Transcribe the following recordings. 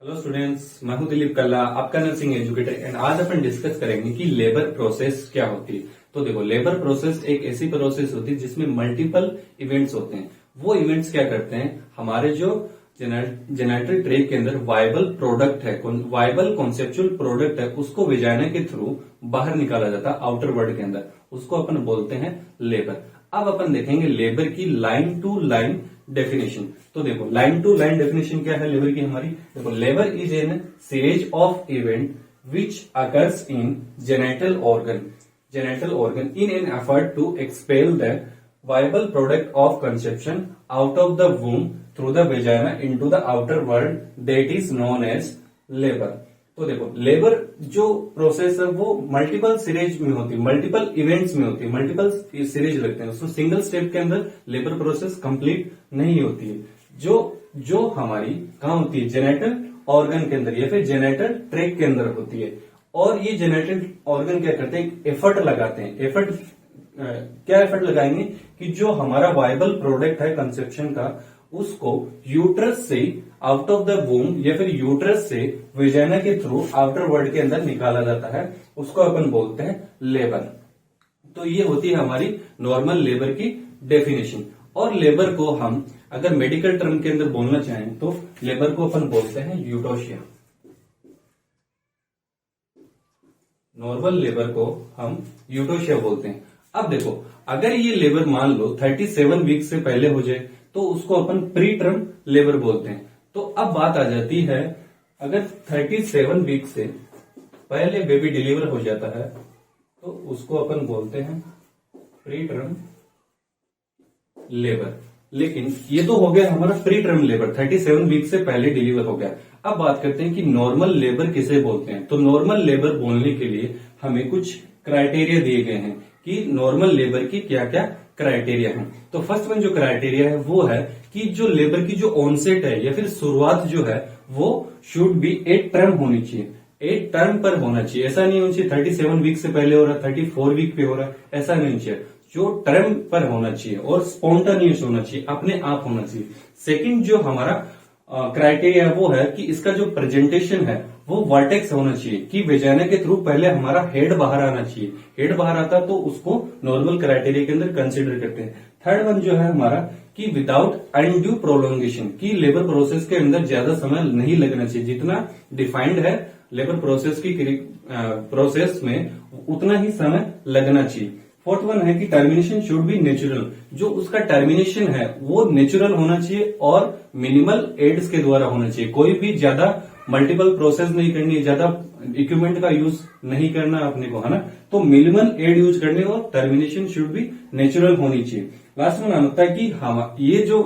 Hello students, मैं हूं दिलीप कल्ला, आपका नर्सिंग एजुकेटर। एंड आज अपन डिस्कस करेंगे कि लेबर प्रोसेस क्या होती है। तो देखो, लेबर प्रोसेस एक ऐसी प्रोसेस होती है जिसमें मल्टीपल इवेंट्स होते हैं। वो इवेंट्स क्या करते हैं, हमारे जो जेनेटल ट्रैक्ट के अंदर वायबल प्रोडक्ट है, वायबल कॉन्सेप्चुअल प्रोडक्ट है, उसको वेजाइना के थ्रू बाहर निकाला जाता है आउटर वर्ल्ड के अंदर। उसको अपन बोलते हैं लेबर। अब अपन देखेंगे लेबर की लाइन टू लाइन डेफिनेशन। तो देखो, लाइन टू लाइन डेफिनेशन क्या है लेबर की हमारी। देखो, labour is an series of event which occurs in genital organ in an effort to expel the viable product of conception out of the womb through the vagina into the outer world, that is known as labor। तो देखो, labour जो process है वो multiple series में होती है, multiple events में होती है, मल्टीपल सीरीज लगते हैं उसमें। सिंगल स्टेप के अंदर लेबर प्रोसेस कंप्लीट नहीं होती है। जो हमारी कहाँ होती है, जेनेटल ऑर्गन के अंदर या फिर जेनेटल ट्रैक्ट के अंदर होती है। और ये जेनेटल ऑर्गन क्या करते हैं, एफर्ट लगाते हैं। क्या एफर्ट लगाएंगे कि जो हमारा वायबल प्रोडक्ट है कंसेप्शन का, उसको यूट्रस से आउट ऑफ द वूम या फिर यूट्रस से वेजाइना के थ्रू आउटर वर्ल्ड के अंदर निकाला जाता है। उसको अपन बोलते हैं लेबर। तो ये होती है हमारी नॉर्मल लेबर की डेफिनेशन। और लेबर को हम अगर मेडिकल टर्म के अंदर बोलना चाहें तो लेबर को अपन बोलते हैं यूटोशिया। नॉर्मल लेबर को हम यूटोशिया बोलते हैं। अब देखो, अगर ये लेबर मान लो 37 वीक से पहले हो जाए तो उसको अपन प्री टर्म लेबर बोलते हैं। तो अब बात आ जाती है, अगर 37 वीक से पहले बेबी डिलीवर हो जाता है तो उसको अपन बोलते हैं प्री टर्म लेबर। लेकिन ये तो हो गया हमारा प्री टर्म लेबर, 37 वीक से पहले डिलीवर हो गया। अब बात करते हैं कि नॉर्मल लेबर किसे बोलते हैं। तो नॉर्मल लेबर बोलने के लिए हमें कुछ क्राइटेरिया दिए गए हैं कि नॉर्मल लेबर की क्या क्या क्राइटेरिया है। तो फर्स्ट वन जो क्राइटेरिया है वो है कि जो लेबर की जो ऑनसेट है या फिर शुरुआत जो है वो शुड बी 8 टर्म होनी चाहिए। 8 टर्म पर होना चाहिए। ऐसा नहीं होना चाहिए 37 वीक से पहले हो रहा है, 34 वीक पे हो रहा है, ऐसा नहीं चाहिए। जो टर्म पर होना चाहिए और स्पॉन्टानियस होना चाहिए, अपने आप होना चाहिए। सेकंड जो हमारा क्राइटेरिया वो है कि इसका जो प्रेजेंटेशन है वो वर्टेक्स होना चाहिए, कि वेजाइना के थ्रू पहले हमारा हेड बाहर आना चाहिए। हेड बाहर आता तो उसको नॉर्मल क्राइटेरिया के अंदर कंसिडर करते हैं। थर्ड वन जो है हमारा कि विदाउट अनड्यू प्रोलोंगेशन, की लेबर प्रोसेस के अंदर ज्यादा समय नहीं लगना चाहिए। जितना डिफाइंड है लेबर प्रोसेस की प्रोसेस में उतना ही समय लगना चाहिए। फोर्थ वन है कि टर्मिनेशन शुड बी नेचुरल, जो उसका टर्मिनेशन है वो नेचुरल होना चाहिए और मिनिमल एड्स के द्वारा होना चाहिए। कोई भी ज्यादा मल्टीपल प्रोसेस नहीं करनी है, ज्यादा इक्विपमेंट का यूज नहीं करना अपने को, है ना। तो मिनिमल एड यूज करने और टर्मिनेशन शुड बी नेचुरल होनी चाहिए। लास्ट वन होता है कि हम ये जो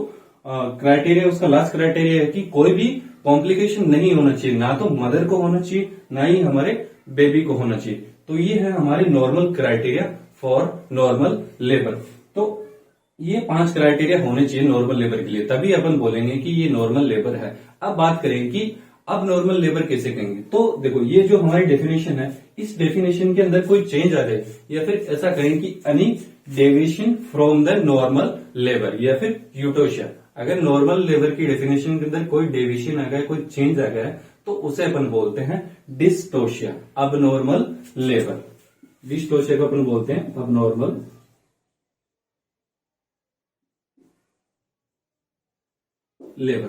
क्राइटेरिया उसका लास्ट क्राइटेरिया है कि कोई भी कॉम्प्लिकेशन नहीं होना चाहिए, ना तो मदर को होना चाहिए ना ही हमारे बेबी को होना चाहिए। तो ये है हमारे normal criteria for normal labour. तो ये 5 क्राइटेरिया होने चाहिए नॉर्मल लेबर के लिए, तभी अपन बोलेंगे कि ये नॉर्मल लेबर है। अब बात करें कि अब नॉर्मल लेबर कैसे कहेंगे। तो देखो, ये जो हमारी डेफिनेशन है, इस डेफिनेशन के अंदर कोई चेंज आ जाए या फिर ऐसा कहें कि any deviation from the normal labour या फिर यूटोशिया। अगर नॉर्मल लेबर की डेफिनेशन के अंदर कोई डेविएशन आ गया, कोई चेंज आ गया, तो उसे अपन बोलते हैं डिस्टोशिया, अब नॉर्मल लेबर। डिस्टोशिया को अपन बोलते हैं अब नॉर्मल लेबर।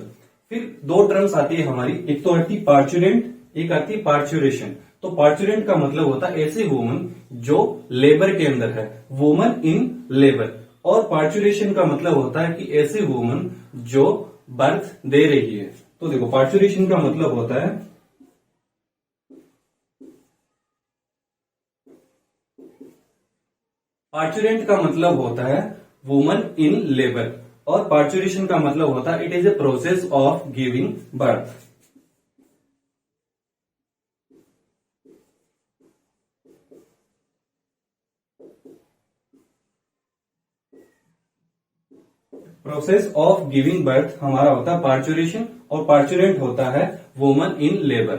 फिर 2 टर्म्स आती है हमारी, एक तो आती है पार्चुरेंट, एक आती है पार्चुरेशन। तो पार्चुरेंट का मतलब होता है ऐसे वुमन जो लेबर के अंदर है, वुमन इन लेबर। और पार्चुरेशन का मतलब होता है कि ऐसे वुमन जो बर्थ दे रही है। तो देखो, पार्चुरेशन का मतलब होता है पार्चुरेंट का मतलब होता है वुमन इन लेबर और पार्चुरेशन का मतलब होता है it is a process of giving birth. Process of giving birth हमारा होता है पार्चुरेशन और पार्चुरेंट होता है वुमन इन लेबर।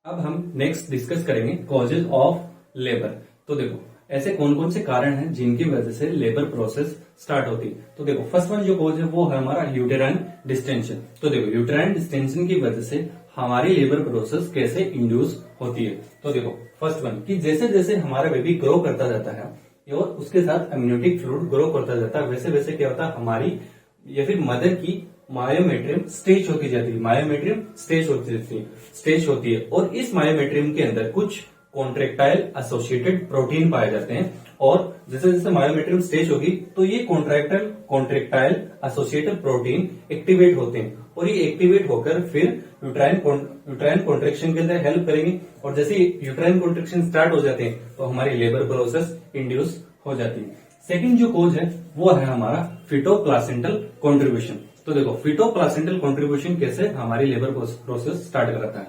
अब हम नेक्स्ट डिस्कस करेंगे कॉजेज ऑफ लेबर। तो देखो, ऐसे कौन कौन से कारण हैं जिनकी वजह से लेबर प्रोसेस स्टार्ट होती है। तो देखो, फर्स्ट वन जो कॉज है वो है हमारा यूटेराइन डिस्टेंशन। तो देखो, यूटेराइन डिस्टेंशन की वजह से हमारी लेबर प्रोसेस कैसे इंड्यूस होती है। तो देखो फर्स्ट वन कि जैसे जैसे हमारा बेबी ग्रो करता जाता है और उसके साथ अम्नियोटिक फ्लूइड ग्रो करता जाता है, वैसे वैसे क्या होता है हमारी या फिर मदर की मायोमेट्रियम स्टेज होती जाती है, मायोमेट्रियम स्टेज होती है और इस मायोमेट्रियम के अंदर कुछ कॉन्ट्रेक्टाइल एसोसिएटेड प्रोटीन पाए जाते हैं और जैसे जैसे मायोमेट्रियम स्टेज होगी तो ये कॉन्ट्रेक्टाइल एसोसिएटेड प्रोटीन एक्टिवेट होते हैं और ये एक्टिवेट होकर फिर यूट्राइन कॉन्ट्रेक्शन के अंदर हेल्प करेंगे और जैसे यूट्राइन कॉन्ट्रेक्शन स्टार्ट हो जाते हैं तो हमारी लेबर प्रोसेस इंड्यूस हो जाती है। सेकंड जो कोज है वो है हमारा फिटोप्लासेंटल कंट्रीब्यूशन। तो देखो फिटोप्लासेंटल कंट्रीब्यूशन कैसे हमारी लेबर प्रोसेस स्टार्ट कराता है।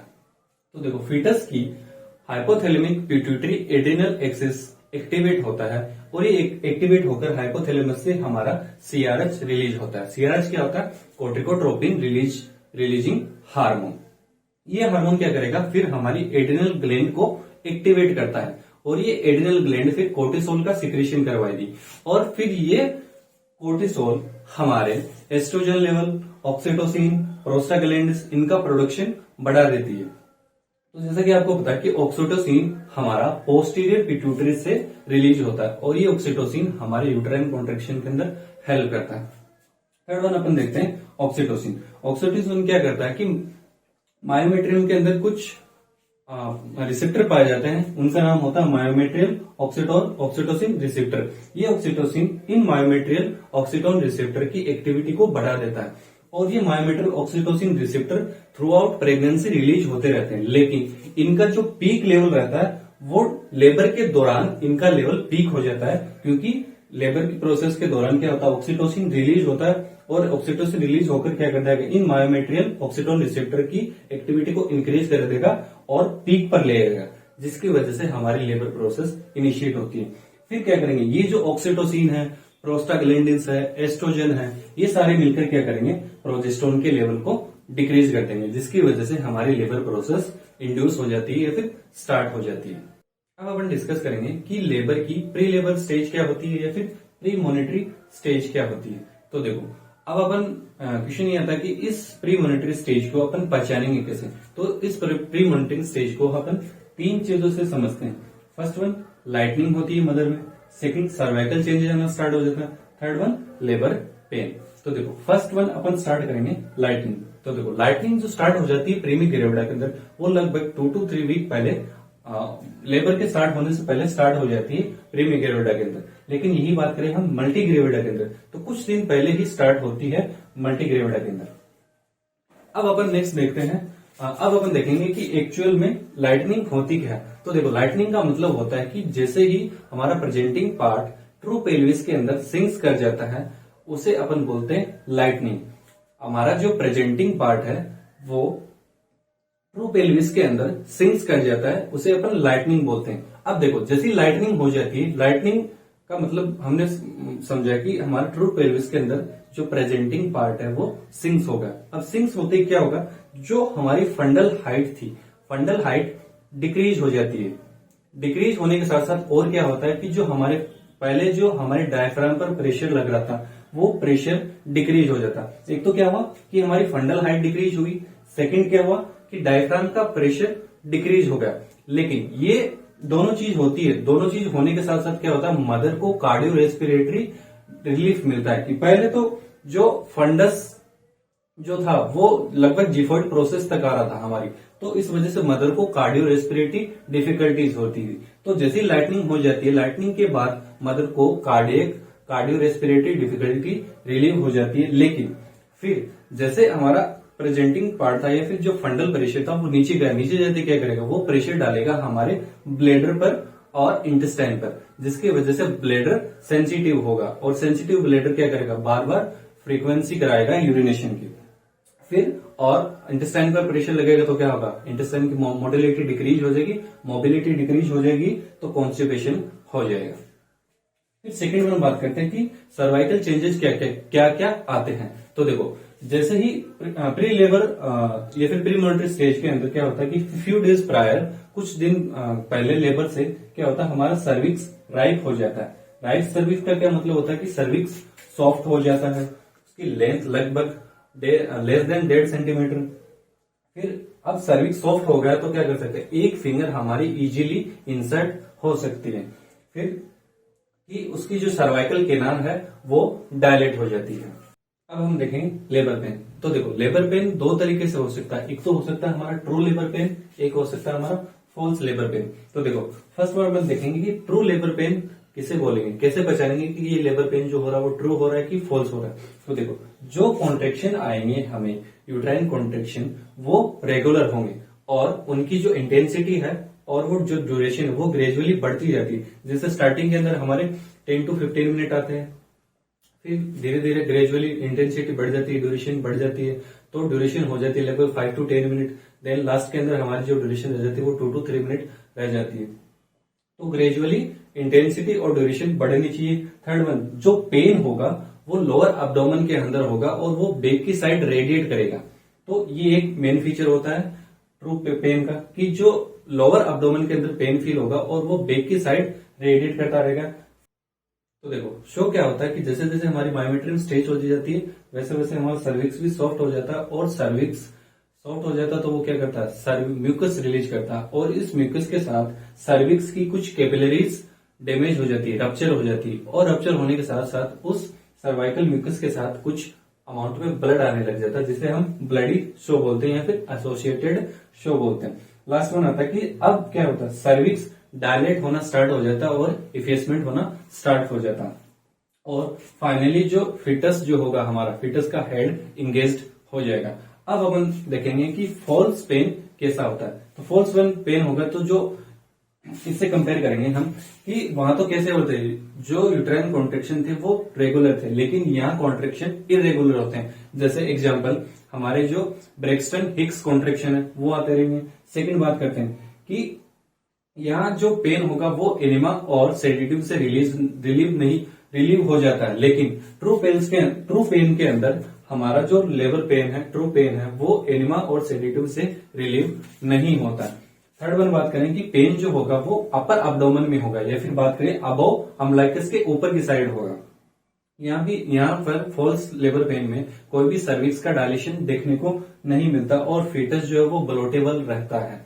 तो देखो फीटस की hypothalamic pituitary adrenal axis activate होता है और ये एक्टिवेट होकर हाइपोथैलेमस से हमारा सीआरएच रिलीज होता है। सीआरएच क्या होता है? कोर्टिकोट्रोपिन रिलीजिंग हार्मोन। ये हार्मोन क्या करेगा फिर हमारी एड्रिनल ग्लैंड को एक्टिवेट करता है और ये एड्रिनल ग्लैंड फिर कोर्टिसोल का सिक्रेशन करवाएगी और फिर ये कोर्टिसोल हमारे एस्ट्रोजन लेवल, ऑक्सीटोसिन, प्रोस्टाग्लैंड्स इनका प्रोडक्शन बढ़ा देती है। तो जैसा कि आपको पता है कि ऑक्सीटोसिन हमारा पोस्टीरियर पिट्यूटरी से रिलीज होता है और ये ऑक्सीटोसिन हमारे यूट्राइन कॉन्ट्रेक्शन के अंदर हेल्प करता है। थर्ड वन अपन देखते हैं ऑक्सीटोसिन। ऑक्सीटोसिन क्या करता है कि मायोमेट्रियम के अंदर कुछ रिसेप्टर पाए जाते हैं, उनका नाम होता है मायोमेट्रियल ऑक्सीटोसिन रिसेप्टर। ये ऑक्सीटोसिन इन मायोमेट्रियल ऑक्सीटोन रिसेप्टर की एक्टिविटी को बढ़ा देता है और ये myometrial oxytocin receptor through out pregnancy release होते रहते हैं, लेकिन इनका जो पीक लेवल रहता है वो लेबर के दौरान इनका लेवल पीक हो जाता है क्योंकि लेबर की प्रोसेस के दौरान क्या होता है ऑक्सीटोसिन रिलीज होता है और ऑक्सीटोसिन रिलीज होकर क्या करता है इन मायोमेट्रियल ऑक्सीटोन रिसेप्टर की एक्टिविटी को इंक्रीज कर देगा और पीक पर ले आएगा, जिसकी वजह से हमारी लेबर प्रोसेस इनिशिएट होती है। फिर क्या करेंगे ये जो ऑक्सीटोसिन है, प्रोस्टाग्लैंडिन्स है, एस्ट्रोजन है, ये सारे मिलकर क्या करेंगे प्रोजेस्टेरोन के लेवल को डिक्रीज कर देंगे, जिसकी वजह से हमारी लेबर प्रोसेस इंड्यूस हो जाती है या फिर स्टार्ट हो जाती है। अब अपन डिस्कस करेंगे कि लेबर की प्री लेबर स्टेज क्या होती है या फिर प्री मॉनिटरी स्टेज क्या होती है। तो देखो अब अपन क्वेश्चन ये आता है कि इस प्री मॉनिटरी स्टेज को अपन पहचानेंगे कैसे। तो इस प्री मॉनिटरिंग स्टेज को अपन तीन चीजों से समझते हैं। फर्स्ट वन लाइटनिंग होती है मदर में, सेकंड सर्वाइकल चेंजेस आना स्टार्ट हो जाता है, थर्ड वन लेबर पेन। तो देखो फर्स्ट वन अपन स्टार्ट करेंगे लाइटनिंग। तो देखो लाइटनिंग जो स्टार्ट हो जाती है प्रीमी ग्रेविडा के अंदर वो लगभग 2 to 3 वीक पहले लेबर के स्टार्ट होने से पहले स्टार्ट हो जाती है प्रीमी ग्रेविडा के अंदर। लेकिन यही बात करें हम मल्टी ग्रेविडा के अंदर तो कुछ दिन पहले ही स्टार्ट होती है मल्टी ग्रेविडा के अंदर। अब अपन नेक्स्ट देखते हैं, अब अपन देखेंगे कि एक्चुअल में लाइटनिंग होती क्या है। तो देखो लाइटनिंग का मतलब होता है कि जैसे ही हमारा प्रेजेंटिंग पार्ट ट्रू पेल्विस के अंदर सिंक्स कर जाता है उसे अपन बोलते हैं लाइटनिंग। हमारा जो प्रेजेंटिंग पार्ट है वो ट्रू पेल्विस के अंदर सिंक्स कर जाता है उसे अपन लाइटनिंग बोलते हैं। अब देखो जैसी लाइटनिंग हो जाती है, लाइटनिंग का मतलब हमने समझा कि हमारा ट्रू पेल्विस के अंदर जो प्रेजेंटिंग पार्ट है वो सिंक्स होगा। अब सिंक्स होते ही क्या होगा, जो हमारी फंडल हाइट थी, फंडल हाइट डिक्रीज हो जाती है। डिक्रीज होने के साथ साथ और क्या होता है कि जो हमारे पहले जो हमारे डायफ्राम पर प्रेशर लग रहा था वो प्रेशर डिक्रीज हो जाता। एक तो क्या हुआ कि हमारी फंडल हाइट डिक्रीज हुई, सेकंड क्या हुआ कि डायफ्राम का प्रेशर डिक्रीज हो गया। लेकिन ये दोनों चीज होती है, दोनों चीज होने के साथ साथ क्या होता है मदर को कार्डियो रेस्पिरेटरी रिलीफ मिलता है कि पहले तो जो फंडस जो था वो लगभग जिफॉइड प्रोसेस तक आ रहा था हमारी, तो इस वजह से मदर को कार्डियो रेस्पिरेटरी डिफिकल्टीज होती थी। तो जैसी लाइटनिंग हो जाती है, लाइटनिंग के बाद मदर को कार्डियो रेस्पिरेटरी डिफिकल्टी रिलीव हो जाती है। लेकिन फिर जैसे हमारा प्रेजेंटिंग पार्ट था या फिर जो फंडल प्रेशर था वो नीचे गया, नीचे जाते क्या करेगा वो प्रेशर डालेगा हमारे ब्लेडर पर और इंटेस्टाइन पर, जिसकी वजह से ब्लेडर सेंसिटिव होगा और सेंसिटिव ब्लेडर क्या करेगा बार बार फ्रीक्वेंसी कराएगा यूरिनेशन की। फिर और इंटेस्टाइन पर प्रेशर लगेगा तो क्या होगा, इंटेस्टाइन की मोटिलिटी डिक्रीज हो जाएगी, मोबिलिटी डिक्रीज हो जाएगी तो कॉन्स्टिपेशन हो जाएगा। फिर सेकंड में बात करते हैं कि सर्वाइकल चेंजेस क्या क्या आते हैं। तो देखो जैसे ही प्री लेबर या फिर प्री मॉनिटरी स्टेज के अंदर क्या होता है कि फ्यू डेज प्रायर, कुछ दिन पहले लेबर से क्या होता है हमारा सर्विक्स राइप हो जाता है। राइप सर्विक्स का क्या मतलब होता है कि सर्विक्स सॉफ्ट हो जाता है, उसकी लेंथ लगभग लेस देन 1.5 सेंटीमीटर। फिर अब सर्विक्स सॉफ्ट हो गया तो क्या कर सकते हैं, एक फिंगर हमारी इजीली इंसर्ट हो सकती है, फिर कि उसकी जो सर्वाइकल किनार है वो डायलेट हो जाती है। अब हम देखेंगे लेबर पेन। तो देखो लेबर पेन दो तरीके से हो सकता है, एक तो हो सकता है हमारा ट्रू लेबर पेन, एक हो सकता है हमारा फॉल्स लेबर पेन। तो देखो फर्स्ट बार हम देखेंगे कि ट्रू लेबर पेन किसे बोलेंगे, कैसे पहचानेंगे कि ये लेबर पेन जो हो रहा है वो ट्रू हो रहा है कि फॉल्स हो रहा है। तो देखो जो कॉन्ट्रेक्शन आएंगे हमें यूट्राइन कॉन्ट्रेक्शन वो रेगुलर होंगे और उनकी जो इंटेंसिटी है और वो जो ड्यूरेशन है वो ग्रेजुअली बढ़ती जाती है। जैसे स्टार्टिंग के अंदर हमारे 10 to 15 मिनट आते हैं, फिर धीरे धीरे ग्रेजुअली इंटेंसिटी बढ़ जाती है, ड्यूरेशन बढ़ जाती है, तो ड्यूरेशन हो जाती है लगभग 5 to 10 मिनट। देन लास्ट के अंदर हमारी जो ड्यूरेशन रह जाती है वो 2 to 3 मिनट रह जाती है। तो ग्रेजुअली इंटेंसिटी और ड्यूरेशन बढ़नी चाहिए। थर्ड वन, जो पेन होगा वो लोअर एब्डोमेन के अंदर होगा और वो बैक की साइड रेडिएट करेगा। तो ये एक मेन फीचर होता है ट्रू पेन का कि जो लोअर एब्डोमेन के अंदर पेन फील होगा और वो बैक की साइड रेडिएट करता रहेगा। तो देखो शो क्या होता है कि जैसे जैसे हमारी मायोमेट्रियम स्ट्रेच होती जाती है वैसे वैसे हमारा सर्विक्स भी सॉफ्ट हो जाता है, और सर्विक्स सॉफ्ट हो जाता है तो वो क्या करता है, म्यूकस रिलीज करता है, और इस म्यूकस के साथ सर्विक्स की कुछ कैपिलरीज डैमेज हो जाती है, रप्चर हो जाती है, और रप्चर होने के साथ साथ उस सर्वाइकल म्यूकस के साथ कुछ अमाउंट में ब्लड आने लग जाता है, जिसे हम ब्लडी शो बोलते हैं या फिर एसोसिएटेड शो बोलते हैं। लास्ट वन आता है कि अब क्या होता है, सर्विक्स डायलेट होना स्टार्ट हो जाता है और इफेसमेंट होना स्टार्ट हो जाता है, और फाइनली जो फिटस जो होगा हमारा, फिटस का हेड इंगेज्ड हो जाएगा। अब अपन देखेंगे कि फॉल्स पेन कैसा होता है। तो फॉल्स पेन होगा तो जो इससे कंपेयर करेंगे हम कि वहां तो कैसे होते हैं, जो यूट्राइन कॉन्ट्रेक्शन थे वो रेगुलर थे, लेकिन यहाँ कॉन्ट्रेक्शन इरेगुलर होते हैं। जैसे एग्जांपल हमारे जो ब्रेक्सटन हिक्स कॉन्ट्रेक्शन है वो आते रहेंगे। सेकंड बात करते हैं कि यहाँ जो पेन होगा वो एनिमा और सेडेटिव से रिलीव हो जाता है, लेकिन ट्रू पेन के अंदर हमारा जो लेबर पेन है, ट्रू पेन है, वो एनिमा और सेडेटिव से रिलीव नहीं होता। थर्ड वन बात करें कि पेन जो होगा वो अपर एब्डोमेन में होगा, या फिर बात करें अबव अम्बलाइकस के ऊपर की साइड होगा। यहाँ पर फॉल्स लेबर पेन में कोई भी सर्विक्स का डायलेशन देखने को नहीं मिलता और फीटस जो है वो ब्लोटेबल रहता है।